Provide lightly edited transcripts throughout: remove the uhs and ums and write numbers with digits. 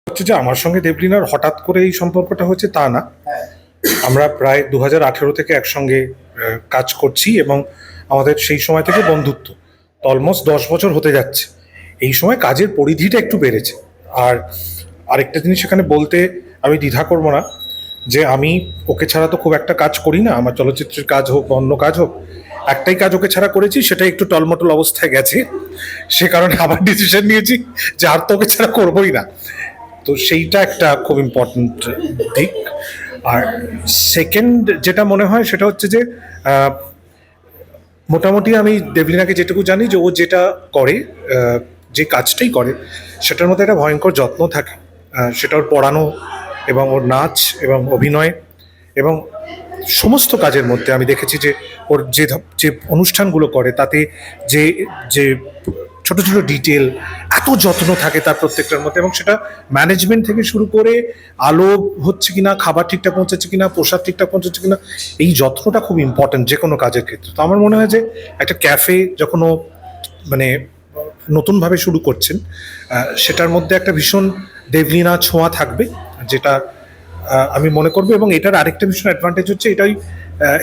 হচ্ছে যে আমার সঙ্গে দেবলিনার হঠাৎ করে এই সম্পর্কটা হচ্ছে তা না। আমরা প্রায় 2018 থেকে একসঙ্গে কাজ করছি এবং আমাদের সেই সময় থেকে বন্ধুত্ব তো অলমোস্ট 10 বছর হতে যাচ্ছে। এই সময় কাজের পরিধিটা একটু বেড়েছে। আর আরেকটা জিনিস এখানে বলতে আমি দ্বিধা করব না যে আমি ওকে ছাড়া তো খুব একটা কাজ করি না, আমার চলচ্চিত্রের কাজ হোক বা অন্য কাজ হোক, একটাই কাজ ওকে ছাড়া করেছি, সেটা একটু টলমটল অবস্থায় গেছে। সে কারণে আবার ডিসিশন নিয়েছি যে আর তো ওকে ছাড়া করবোই না। তো সেইটা একটা খুব ইম্পর্টেন্ট দিক। আর সেকেন্ড যেটা মনে হয় সেটা হচ্ছে যে মোটামুটি আমি দেবলিনাকে যেটুকু জানি যে ও যেটা করে, যে কাজটাই করে সেটার মধ্যে একটা ভয়ঙ্কর যত্ন থাকে। সেটা ওর পড়ানো এবং ওর নাচ এবং অভিনয় এবং সমস্ত কাজের মধ্যে আমি দেখেছি যে ওর যে যে অনুষ্ঠানগুলো করে তাতে যে যে ছোট ছোট ডিটেল, এত যত্ন থাকে তার প্রত্যেকটার মধ্যে, এবং সেটা ম্যানেজমেন্ট থেকে শুরু করে আলো হচ্ছে কিনা, খাবার ঠিকঠাক পৌঁছাচ্ছে কিনা, পোশাক ঠিকঠাক পৌঁছাচ্ছে কিনা, এই যত্নটা খুব ইম্পর্টেন্ট যে কোনো কাজের ক্ষেত্রে। তো আমার মনে হয় যে একটা ক্যাফে যখন ও মানে নতুনভাবে শুরু করছেন, সেটার মধ্যে একটা ভীষণ দেবলীনা ছোঁয়া থাকবে, যেটা আমি মনে করবো। এবং এটার আরেকটা ভীষণ অ্যাডভান্টেজ হচ্ছে এটাই,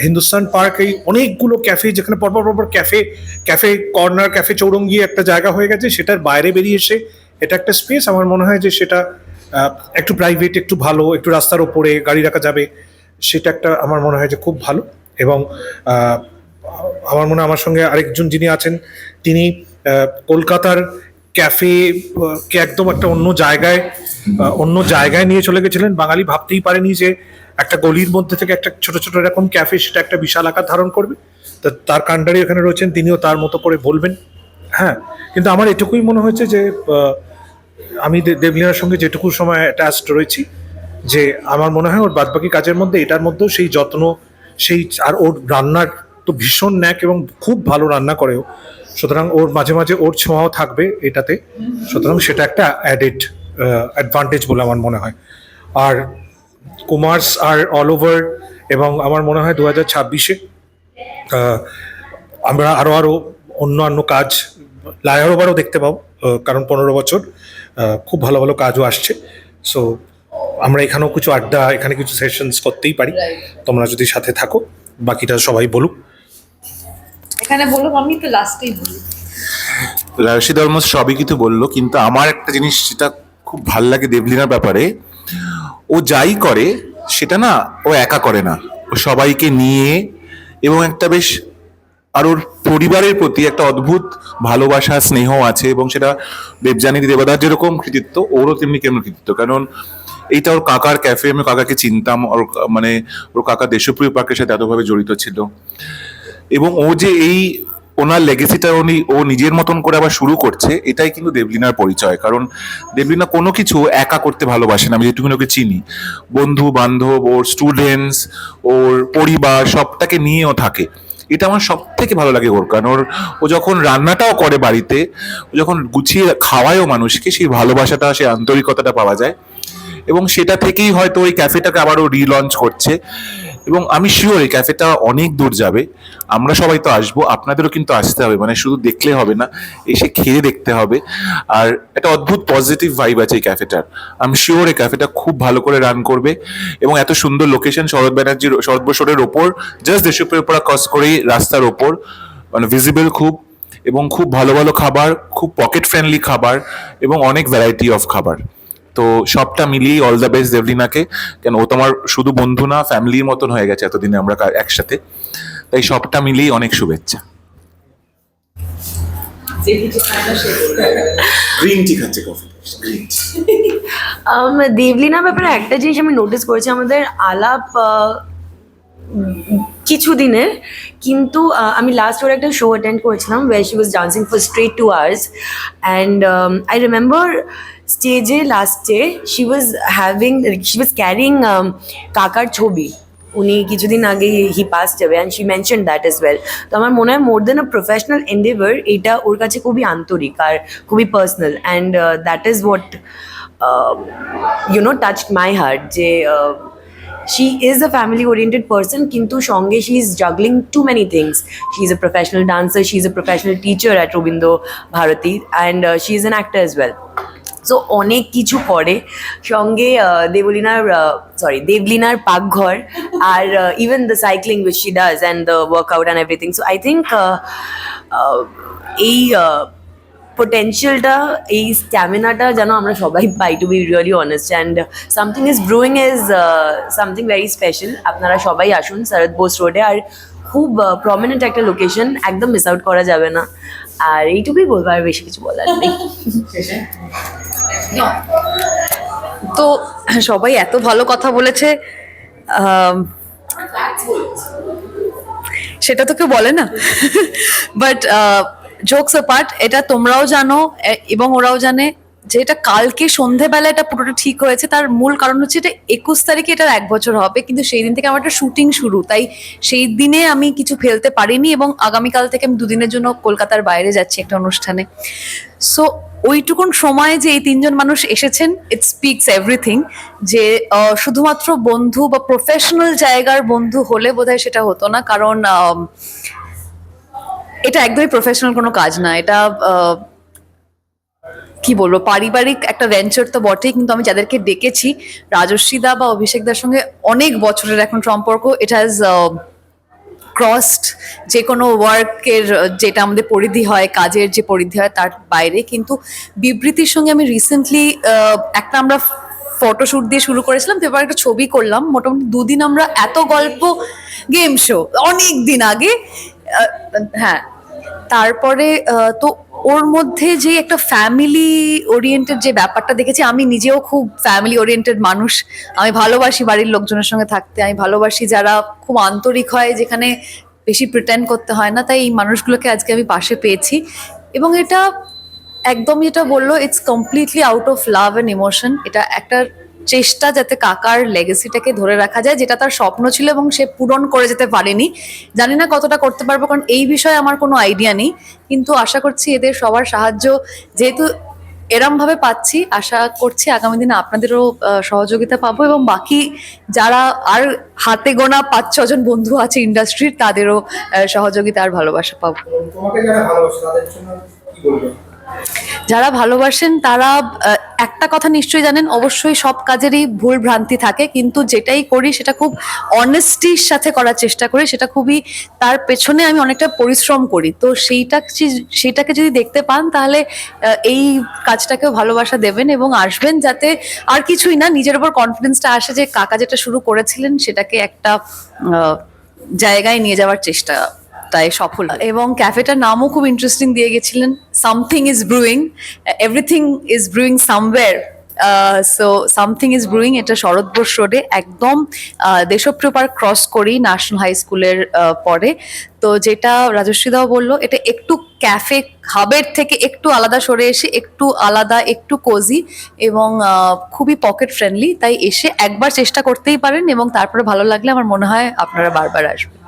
হিন্দুস্তান পার্ক এই অনেকগুলো ক্যাফে, যেখানে পরপর পরপর cafe cafe corner, cafe Chowringhee একটা জায়গা হয়ে গেছে, সেটার বাইরে বেরিয়ে এসে এটা একটা স্পেস। আমার মনে হয় যে সেটা একটু প্রাইভেট, একটু ভালো, একটু রাস্তার ওপরে গাড়ি রাখা যাবে, সেটা একটা আমার মনে হয় যে খুব ভালো। এবং আমার মনে হয় আমার সঙ্গে আরেকজন যিনি আছেন তিনি কলকাতার ক্যাফে কে একদম একটা অন্য জায়গায় নিয়ে চলে গেছিলেন। বাঙালি ভাবতেই পারেনি যে একটা গলির মধ্যে থেকে একটা ছোট ছোট এরকম ক্যাফে সেটা একটা বিশাল আকার ধারণ করবে। তার কাণ্ডারি এখানে রয়েছেন, তিনিও তার মতো করে বলবেন। হ্যাঁ, কিন্তু আমার এটুকুই মনে হয়েছে যে আমি দেবলীনার সঙ্গে যেটুকু সময় অ্যাটাচড রয়েছি, যে আমার মনে হয় ওর বাদবাকি কাজের মধ্যে এটার মধ্যেও সেই যত্ন, সেই, আর ওর রান্নার তো ভীষণ ন্যাক এবং খুব ভালো রান্না করেও, সুতরাং ওর মাঝে মাঝে ওর ছোঁয়াও থাকবে এটাতে। সুতরাং সেটা একটা অ্যাডেড অ্যাডভান্টেজ বলে আমার মনে হয়। আর কুমার্স আর অল ওভার, এবং আমার মনে হয় 2026-এ আমরা আরও অন্যান্য কাজ লায়ার ওভারও দেখতে পাবো, কারণ 15 বছর খুব ভালো ভালো কাজও আসছে। সো আমরা এখানেও কিছু আড্ডা, এখানে কিছু সেশনস করতেই পারি, তোমরা যদি সাথে থাকো। বাকিটা সবাই বলুক। এখানে বলুক, আমি তো লাস্টেই বলি। রাশিদ অলমোস্ট সবই কিছু বললো, কিন্তু আমার একটা জিনিস যেটা খুব ভাল লাগে দেবলিনার ব্যাপারে, ও যাই করে সেটা না ও একা করে না, ও সবাইকে নিয়ে, এবং একটা বেশ, আর ওর পরিবারের প্রতি একটা অদ্ভুত ভালোবাসা স্নেহ আছে, এবং সেটা দেবযানী দেবদার যেরকম কৃতিত্ব ওরও তেমনি কেমন কৃতিত্ব। কারণ এইটা ওর কাকার ক্যাফে, আমি কাকাকে চিনতাম, ওর মানে ওর কাকা দেশপ্রিয় পার্কের সাথে এতভাবে জড়িত ছিল, এবং ও যে এই ওনার লেগেসিটা ও নিজের মতন করে আবার শুরু করছে, এটাই কিন্তু দেবলিনার পরিচয়। কারণ দেবলিনা কোনো কিছু একা করতে ভালোবাসে না, আমি যেটুকুনি ওকে চিনি, বন্ধু বান্ধব, ওর স্টুডেন্টস, ওর পরিবার, সবটাকে নিয়েও থাকে। এটা আমার সব থেকে ভালো লাগে ওর, কারণ ও যখন রান্নাটাও করে বাড়িতে, ও যখন গুছিয়ে খাওয়ায়ও মানুষকে, সেই ভালোবাসাটা, সেই আন্তরিকতাটা পাওয়া যায়। এবং সেটা থেকেই হয়তো ওই ক্যাফেটাকে আবারও রিলঞ্চ করছে, এবং আমি শিওর এই ক্যাফেটা অনেক দূর যাবে। আমরা সবাই তো আসবো, আপনাদেরও কিন্তু আসতে হবে, মানে শুধু দেখলে হবে না, এসে খেয়ে দেখতে হবে। আর একটা অদ্ভুত পজিটিভ ভাইব আছে এই ক্যাফেটার। আমি শিওর এই ক্যাফেটা খুব ভালো করে রান করবে, এবং এত সুন্দর লোকেশন, শরৎ বসরের ওপর, জাস্ট দেশপ্রিয় পড়া ক্রস করেই রাস্তার ওপর, মানে ভিজিবল খুব, এবং খুব ভালো ভালো খাবার, খুব পকেট ফ্রেন্ডলি খাবার, এবং অনেক ভ্যারাইটি অফ খাবার। তো সবটা মিলিয়ে অল দ্য বেস্ট দেবলিনাকে, কেন ও তোমার শুধু বন্ধু না, ফ্যামিলির মতন হয়ে গেছে এতদিনে আমরা একসাথে। তাই সবটা মিলিয়ে অনেক শুভেচ্ছা। গ্রিন টি খাচ্ছে, কফি, গ্রিন টি। দেবলিনার ব্যাপারে একটা জিনিস আমি নোটিস করেছি, আমাদের আলাপ কিছু দিনের, কিন্তু আমি লাস্ট ওর একটা শো অ্যাটেন্ড করেছিলাম where she was dancing for straight 2 hours, and I remember স্টেজে লাস্টে she was carrying কাকার ছবি। উনি কিছুদিন আগে হি passed away and she mentioned that as well. তো আমার মনে হয় more than a professional endeavor, এটা ওর কাছে খুবই আন্তরিক আর খুবই personal, and that is what touched my heart, যে she is a family oriented person, কিন্তু সঙ্গে she is juggling too many things. She is a professional dancer, she is a professional teacher at Robindo Bharati, and she is an actor as well. So অনেক কিছু করে সঙ্গে দেবলিনার পাকঘর আর even the cycling which she does and the workout and everything so I think এই পোটেনশিয়ালটা এই স্ট্যামিনাটা যেন আমরা সবাই পাই to be really honest and something is brewing is something very special আপনারা সবাই আসুন শরৎ বোস রোডে আর খুব প্রমিনেন্ট একটা লোকেশন একদম মিস আউট করা যাবে না আর এইটুকুই বলবো আর বেশি কিছু বলার নেই তো সবাই এত ভালো কথা বলেছে সেটা তো কেউ বলে না বাট জোকস অ্যাপার্ট এটা তোমরাও জানো এবং ওরাও জানে যে এটা কালকে সন্ধেবেলা এটা পুরোটা ঠিক হয়েছে তার মূল কারণ হচ্ছে এটা 21 তারিখে এটার 1 বছর হবে কিন্তু সেই দিন থেকে আমার একটা শুটিং শুরু তাই সেই দিনে আমি কিছু ফেলতে পারিনি এবং আগামীকাল থেকে আমি 2 দিনের জন্য কলকাতার বাইরে যাচ্ছি একটা অনুষ্ঠানে সো ওইটুকুন সময় যে এই 3 জন মানুষ এসেছেন ইট স্পিকস এভরিথিং যে শুধুমাত্র বন্ধু বা প্রফেশনাল জায়গার বন্ধু হলে বোধহয় সেটা হতো না কারণ এটা একদমই প্রফেশনাল কোনো কাজ না এটা কি বলবো পারিবারিক একটা ভেঞ্চার তো বটেই কিন্তু আমি যাদেরকে ডেকেছি রাজস্বী দা বা অভিষেক দার সঙ্গে অনেক বছরের এখন সম্পর্ক ইট হ্যাজ ক্রসড যে কোনো ওয়ার্কের যেটা আমাদের পরিধি হয় কাজের যে পরিধি হয় তার বাইরে কিন্তু বিবৃতির সঙ্গে আমি রিসেন্টলি একটা আমরা ফটোশুট দিয়ে শুরু করেছিলাম তো এবার একটা ছবি করলাম মোটামুটি 2 দিন আমরা এত গল্প গেম শো অনেক দিন আগে হ্যাঁ তারপরে তো ওর মধ্যে যে একটা ফ্যামিলি ওরিয়েন্টেড যে ব্যাপারটা দেখেছি আমি নিজেও খুব ফ্যামিলি ওরিয়েন্টেড মানুষ আমি ভালোবাসি বাড়ির লোকজনের সঙ্গে থাকতে আমি ভালোবাসি যারা খুব আন্তরিক হয় যেখানে বেশি প্রিটেন্ড করতে হয় না তাই এই মানুষগুলোকে আজকে আমি পাশে পেয়েছি এবং এটা একদম যেটা বললো it's completely out of love and emotion এটা একটা চেষ্টা যাতে কাকার লেগেসিটাকে ধরে রাখা যায় যেটা তার স্বপ্ন ছিল এবং সে পূরণ করে যেতে পারেনি জানি না কতটা করতে পারবো কারণ এই বিষয়ে আমার কোনো আইডিয়া নেই কিন্তু আশা করছি এদের সবার সাহায্য যেহেতু এরমভাবে পাচ্ছি আশা করছি আগামী দিনে আপনাদেরও সহযোগিতা পাবো এবং বাকি যারা আর হাতে গোনা 5-6 জন বন্ধু আছে ইন্ডাস্ট্রির তাদেরও সহযোগিতা আর ভালোবাসা পাবো তোমাকে যারা ভালোবাসে তাদের জন্য কি বলবে যারা ভালোবাসেন তারা একটা কথা নিশ্চয়ই জানেন অবশ্যই সব কাজেরই ভুল ভ্রান্তি থাকে কিন্তু যেটাই করি সেটা খুব অনেস্টির সাথে করার চেষ্টা করি সেটা খুবই তার পেছনে আমি অনেকটা পরিশ্রম করি তো সেইটাকে যদি দেখতে পান তাহলে এই কাজটাকেও ভালোবাসা দেবেন এবং আসবেন যাতে আর কিছুই না নিজের উপর কনফিডেন্সটা আসে যে কাকা যেটা শুরু করেছিলেন সেটাকে একটা জায়গায় নিয়ে যাওয়ার চেষ্টা তাই সফল এবং ক্যাফেটার নামও খুব ইন্টারেস্টিং দিয়ে গেছিলেন something is brewing everything is brewing somewhere so something is brewing এটা শরৎ বোস রোডে একদম দেশপ্রিয় পার্ক ক্রস করি ন্যাশনাল হাই স্কুলের পরে তো যেটা রাজস্বীদাও বললো এটা একটু ক্যাফে হাবের থেকে একটু আলাদা সরে এসে একটু আলাদা একটু কোজি এবং খুবই পকেট ফ্রেন্ডলি তাই এসে একবার চেষ্টা করতেই পারেন এবং তারপরে ভালো লাগলে আমার মনে হয় আপনারা বারবার আসবেন